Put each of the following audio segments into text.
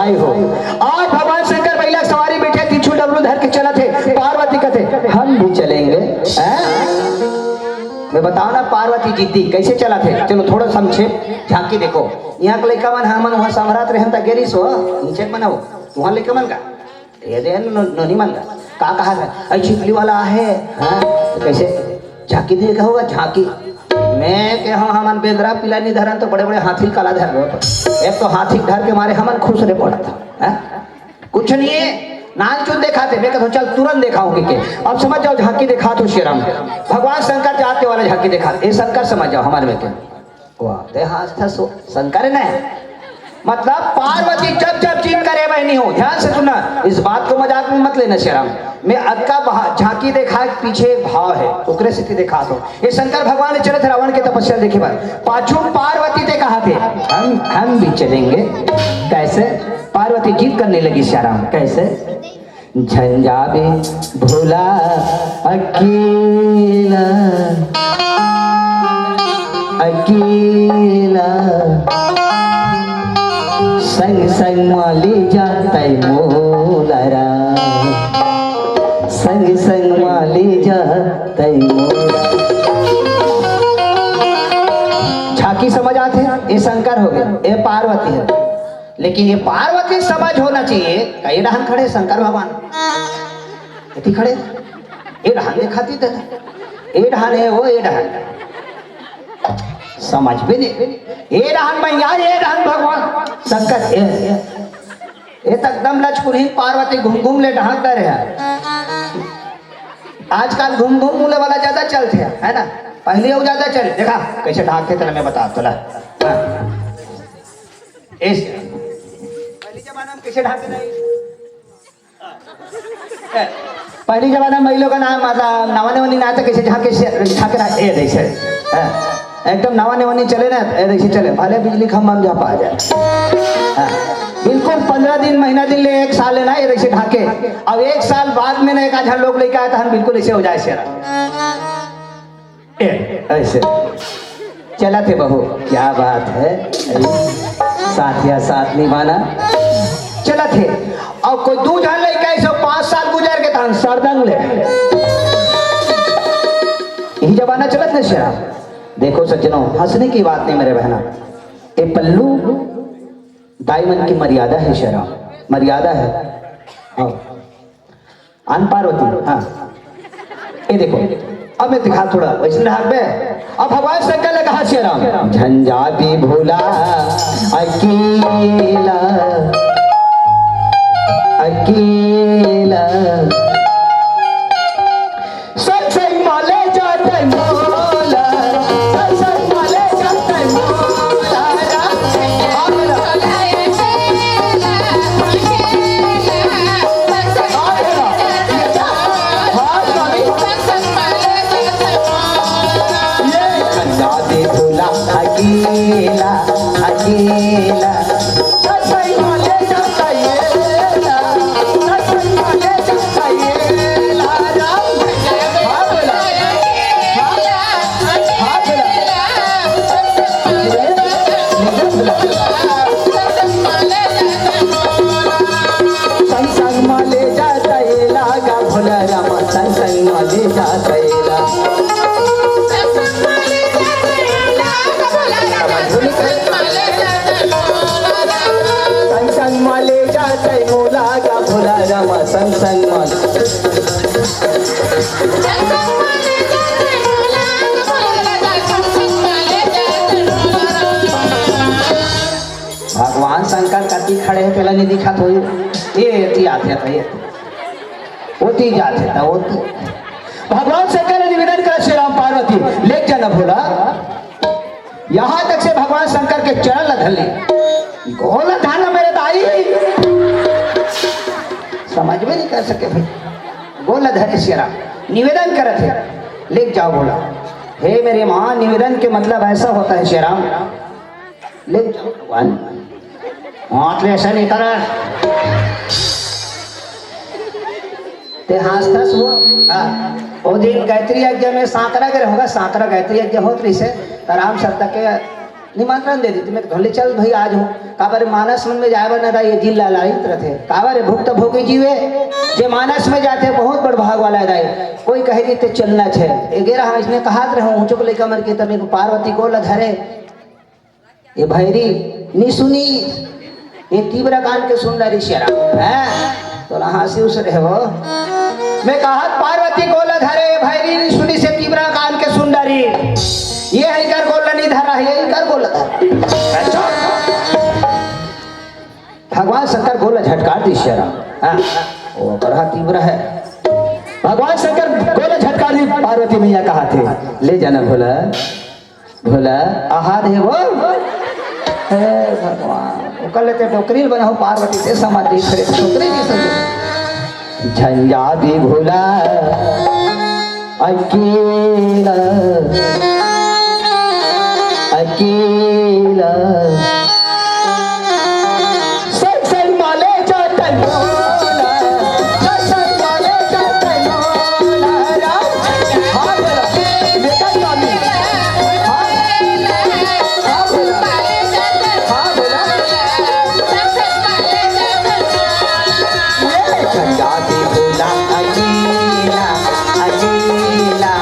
आई हो। आज भगवान शंकर महिला सवारी बैठे तीछू डबरू धर के चला थे, पार्वती कहते हम भी चलेंगे। मैं बताओ ना पार्वती जीती कैसे चला थे, चलो थोड़ा संक्षेप झांकी देखो। यहाँ के लड़का मन हमन वहाँ समरात रहन ता गेरी सो नीचे बनाओ वहाँ लड़का मन का ये दे नोनी मन का कहा था अरे छिपली वाला है। हाँ तो कैसे झांकी देखा होगा झांकी। मैं के हाँ हमन बेदरा पिला नहीं धरन तो बड़े बड़े हाथी काला धर रहे। एक तो हाथी धर के मारे हमन खुश रहे पड़ा था। कुछ नहीं है नाच चुन देखा थे मैं कहता चल तुरंत दिखाऊंगी के। अब समझ जाओ झांकी दिखा तो श्री राम भगवान शंकर जाते वाला झांकी दिखा ये शंकर समझ जाओ हमारे में क्या वाह शंकर ने मतलब पार्वती जब जब चीन करे बहनी हो। ध्यान से सुनना इस बात को मजाक में मत लेना श्रीराम। मैं अक्का झांकी देखा पीछे भाव है उकरे स्थिति देखा तो ये शंकर भगवान ने चले थे रावण के तपस्या देखे बार पाछू पार्वती ते कहा थे हम भी चलेंगे। कैसे पार्वती जीत करने लगी श्रीराम कैसे झंझाबे भोला अकेला अकेला संग संग माली जाता मोलरा संग संग माली जाता मोलरा। झांकी समझ आते हैं ये शंकर हो गए ये पार्वती है लेकिन ये पार्वती समझ होना चाहिए कई डहान खड़े शंकर भगवान इतनी खड़े ये डहान दिखाती थे ये डहान है वो ये डहान समझ भी नहीं ये डहान मैया ये डहान भगवान शंकर ये तक दम लचपुर ही पार्वती घूम घूम ले डहान कर रहे आजकल घूम घूम मुले वाला ज्यादा चलते है ना पहले वो ज्यादा चले देखा कैसे ढाकते थे मैं बता तो कैसे ढाकते नहीं पहली जमाना में महिलों का नाम मतलब नवाने वानी ना था कैसे ढाके ढाके ऐसे एकदम नवाने वानी चले ना ऐसे चले भले बिजली खंभा में झापा आ जाए बिल्कुल 15 दिन महीना दिन ले 1 साल लेना ये ऐसे ढाके अब 1 साल बाद में ना एक आधा लोग लेके आए तो हम बिल्कुल ऐसे हो जाए शेरा ऐसे चला थे बहू क्या बात है साथ या साथ निभाना चला थे और कोई 2 जन लेके ऐसे 5 साल गुजर के था सरदंग ले यही जमाना चलत ना शेरा। देखो सज्जनों हंसने की बात नहीं मेरे बहना ये पल्लू दाईमन की मर्यादा है शेरा मर्यादा है। अन पार्वती हाँ ये देखो अब मैं दिखा थोड़ा वैसे हाथ में अब भगवान शंकर ने कहा श्री राम झंझा भी भूला अकेला अकेला सत्संग माले जाते मोला सत्संग माले जाते मोला अकेला अकेला सत्संग माले जाता येला सत्संग माले जाता येला राम हाँ बोला हाँ सत्संग माले जाता येला गा भोला रामा सत्संग माले जाता येला संग माले जाते मोला का भोला रामा संग माल भगवान शंकर कति खड़े हैं पहला नहीं दिखा तो ये आते थे होती जाते था होती भगवान शंकर ने निवेदन करा श्री राम पार्वती ले जाना भोला यहाँ तक से भगवान शंकर के चरण लधले गोला धाना मेरे दाई समझ में नहीं कर सके भाई गोला धरे श्री निवेदन करे थे ले जाओ बोला हे मेरे माँ निवेदन के मतलब ऐसा होता है श्री राम ले जाओ भगवान हाथ ले ऐसा नहीं करा ते हास्ता सुबह वो दिन गायत्री यज्ञ में सांकरा के होगा सांकरा गायत्री यज्ञ होत रही से राम सत्ता के निमंत्रण दे दी मैं धोले चल भाई आज हूँ काबारे मानस मन में जाए ना ये जिल लालित रथे काबारे भुक्त भोगी जीवे जे मानस में जाते बहुत बड़ भाग वाला है कोई कह देते चलना छे एगेरा हम इसने कहा रहे ऊंचो को लेकर मर के तमे को पार्वती को लधरे ये भैरी नी सुनी ये तीव्र कान के सुंदरी शेरा है तो हंसी उस रहे हो मैं कहा पार्वती को लधरे भैरी नी सुनी से तीव्र कान के सुंदरी ये है कर गोल नहीं धरा है ये कर गोल धरा भगवान शंकर गोला झटकार दी शेरा वो बड़ा तीव्र है भगवान शंकर गोला झटकार दी पार्वती मैया कहा थे ले जाना भोला भोला आहार है वो भगवान वो कर लेते टोकरी बना हो पार्वती से समाधि करे टोकरी नहीं समझ झंझा भी भोला अकेला अकेला सत्संग माले जाता मोला सत्संग माले जाता मोला हाँ बोला बेटा स्वामी हाँ बोला हाँ बोला झंडा दे बोला अकेला अकेला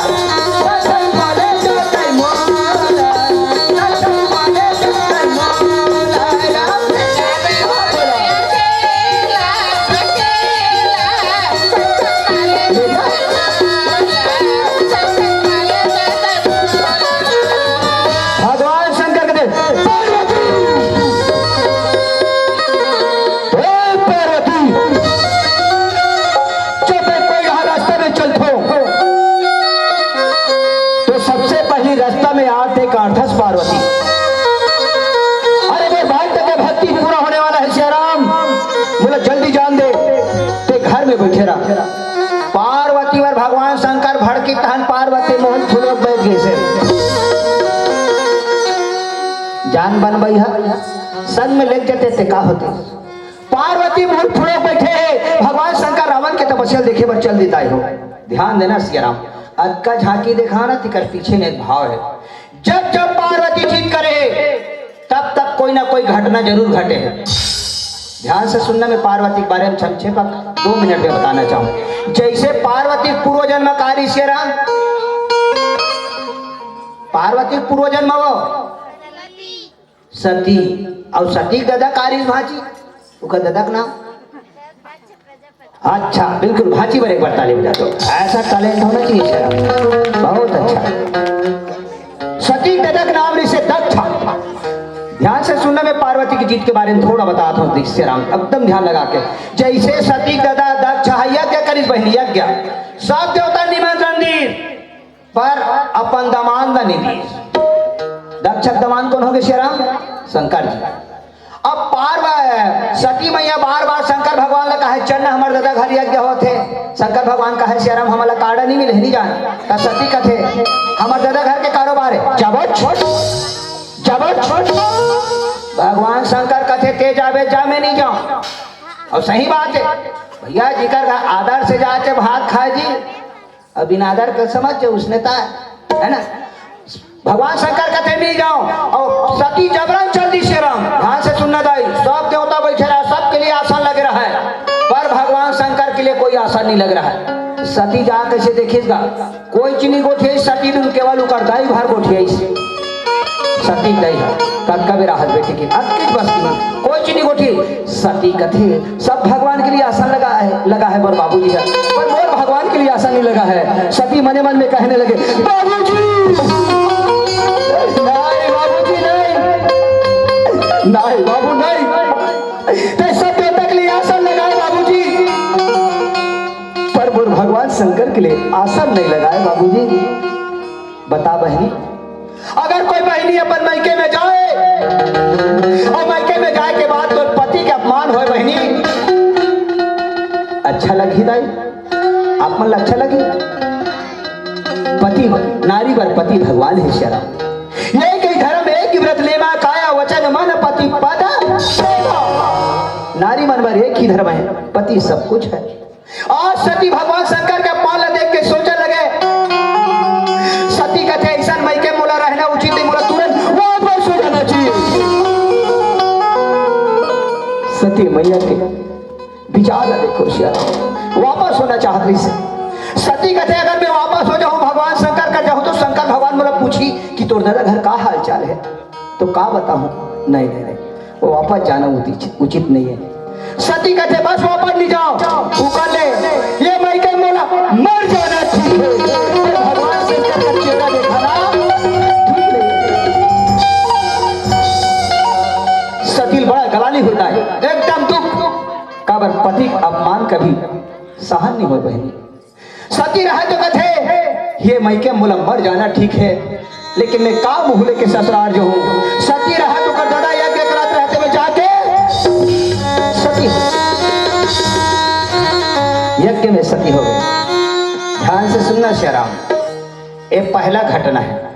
सत्संग माले जाता मोला पार्वती अरे मेरे भाई तक भक्ति पूरा होने वाला है श्याराम बोला जल्दी जान दे ते घर में बैठे रहा पार्वती और भगवान शंकर भड़की तहन पार्वती मोहन फूलों बैठ गए से जान बन बई है संग में लेग जाते थे का होते पार्वती मोहन फूलों बैठे भगवान शंकर रावण के तपस्या देखे पर चल देता हो ध्यान देना श्याराम अक्का झांकी दिखाना तिकर पीछे में एक भाव है जब जब पार्वती जीत करे तब तब कोई ना कोई घटना जरूर घटे ध्यान से सुनना मैं पार्वती के बारे में संक्षेपक 2 मिनट में बताना चाहूं जैसे पार्वती पूर्व जन्म कार्य से राम पार्वती पूर्व जन्म वो सती और सती दादा कार्य भाची उसका दादा का नाम अच्छा बिल्कुल भाची पर एक बार ताली बजा दो ऐसा टैलेंट होना चाहिए बहुत अच्छा सती ददक नाम से दक्ष था ध्यान से सुनना मैं पार्वती की जीत के बारे में थोड़ा बताता हूँ दीक्षे राम एकदम ध्यान लगा के जैसे सती ददा दक्ष यज्ञ करिस बहनी यज्ञ सब देवता निमंत्रण दी पर अपन दमान न निधि दक्ष दमान कौन हो गए श्री राम शंकर जी अब सती मैया बार बार शंकर भगवान ने कहा चन्न हमारे दादा घर यज्ञ होते शंकर भगवान कहा श्याराम हमारा कार्ड नहीं मिले नहीं जान का सती कथे हमारे दादा घर के कारोबार है जब छोट भगवान शंकर कथे ते जावे जा मैं नहीं जाऊं और सही बात है भैया जिकर आदर से जाते भात खाए जी अब बिना आदर कर समझ उसने है ना भगवान शंकर कथे नहीं जाओ और सती जबरन चल दी श्रीराम ध्यान से सुनना दाई सब देवता बैठे रहा सबके लिए आसान लग रहा है पर भगवान शंकर के लिए कोई आसान नहीं लग रहा है सती जा कैसे देखिएगा कोई चीनी गोठी सती ने केवल करता ही भर गोठी सती दई है कभी राहत बेटी की बस्ती कोई चीनी गोठी सती कथे सब भगवान के लिए आसान लगा है पर बाबूजी है पर मोर भगवान के लिए आसान नहीं लगा है सती मने मन में कहने लगे बाबूजी नहीं बाबू नहीं तो सब देवता के लिए आसन लगाए बाबूजी पर भगवान शंकर के लिए आसन नहीं लगाए बाबूजी बता बहनी अगर कोई बहनी अपन मायके में जाए और मायके में जाए के बाद तो पति के अपमान हो बहनी अच्छा लगी दाई आप मन अच्छा लगी पति नारी पर पति भगवान है शरण एक ही धर्म एक ही व्रत लेमा काया वचन मन पति पद नारी मन पर एक ही धर्म है पति सब कुछ है और सती भगवान शंकर के अपमान देख के सोचने लगे सती कथे ऐसा मई के मोला रहना उचित नहीं मोला तुरंत वापस हो जाना सती मैया के विचार देखो श्याम, वापस होना चाहत रही से। सती कहते अगर मैं वापस हो जाऊं भगवान शंकर का जाऊं तो शंकर भगवान मतलब पूछी कि तोर दादा घर का हाल चाल है, तो का बताऊं? नहीं नहीं नहीं, वो वापस जाना उचित नहीं है। सती कहते बस वापस नहीं जाओ, ऊपर ले ये मैं कह बोला मर जाना ठीक है। भगवान शंकर का चेहरा देखा ना, ठीक नहीं। सती बड़ा गलानी होता है, एकदम दुख काबर पति अपमान कभी सहन नहीं हो बहनी। सती रहे तो कहते ये मैं के मुला मर जाना ठीक है, लेकिन मैं का मुँह लेके ससुराल जो हूँ। सती रहा तो कर दादा यज्ञ कराते रहते में जाके सती यज्ञ में सती हो गई। ध्यान से सुनना श्री राम, ये पहला घटना है।